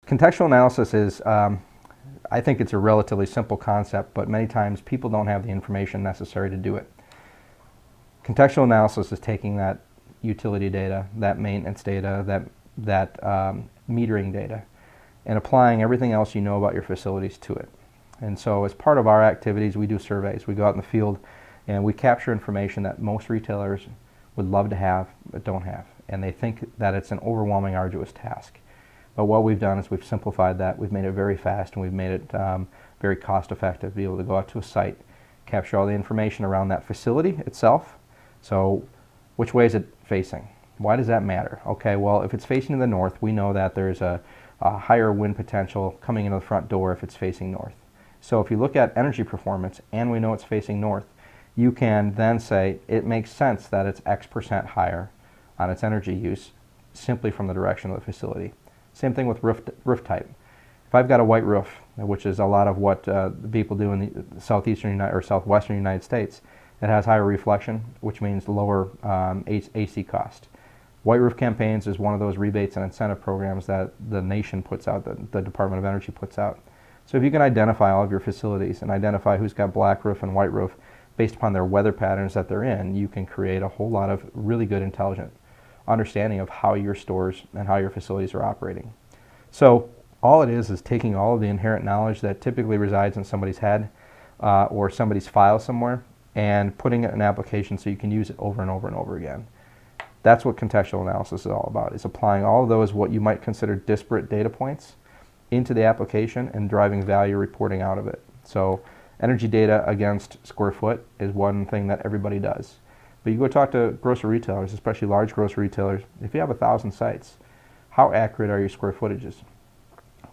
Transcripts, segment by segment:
Contextual analysis is, I think it's a relatively simple concept, but many times people don't have the information necessary to do it. Contextual analysis is taking that utility data, that maintenance data, that metering data, and applying everything else you know about your facilities to it. And so as part of our activities, we do surveys. We go out in the field and we capture information that most retailers would love to have but don't have. And they think that it's an overwhelming, arduous task. But what we've done is we've simplified that. We've made it very fast, and we've made it very cost effective to be able to go out to a site, capture all the information around that facility itself. So which way is it facing? Why does that matter? Okay, well, if it's facing to the north, we know that there's a higher wind potential coming into the front door if it's facing north. So if you look at energy performance and we know it's facing north, you can then say it makes sense that it's X% higher on its energy use simply from the direction of the facility. Same thing with roof type. If I've got a white roof, which is a lot of what the people do in the southeastern or southwestern United States, it has higher reflection, which means lower AC cost. White roof campaigns is one of those rebates and incentive programs that the nation puts out, the Department of Energy puts out. So if you can identify all of your facilities and identify who's got black roof and white roof based upon their weather patterns that they're in, you can create a whole lot of really good intelligent understanding of how your stores and how your facilities are operating. So all it is taking all of the inherent knowledge that typically resides in somebody's head or somebody's file somewhere and putting it in an application so you can use it over and over and over again. That's what contextual analysis is all about, is applying all of those what you might consider disparate data points into the application and driving value reporting out of it. So energy data against square foot is one thing that everybody does. But you go talk to grocery retailers, especially large grocery retailers, if you have 1,000 sites, how accurate are your square footages?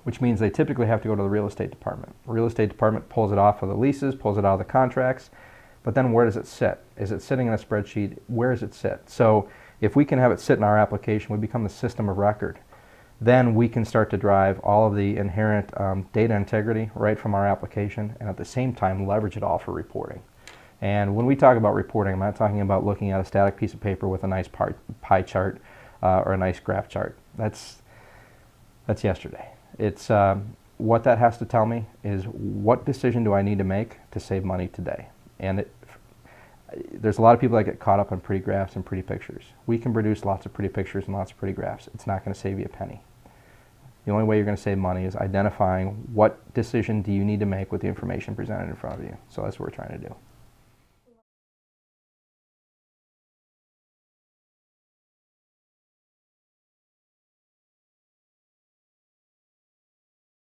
Which means they typically have to go to the real estate department. The real estate department pulls it off of the leases, pulls it out of the contracts, but then where does it sit? Is it sitting in a spreadsheet? Where does it sit? So if we can have it sit in our application, we become the system of record. Then we can start to drive all of the inherent data integrity right from our application, and at the same time leverage it all for reporting. And when we talk about reporting, I'm not talking about looking at a static piece of paper with a nice pie chart or a nice graph chart. That's yesterday. It's what that has to tell me is what decision do I need to make to save money today. And there's a lot of people that get caught up on pretty graphs and pretty pictures. We can produce lots of pretty pictures and lots of pretty graphs. It's not going to save you a penny. The only way you're going to save money is identifying what decision do you need to make with the information presented in front of you. So that's what we're trying to do.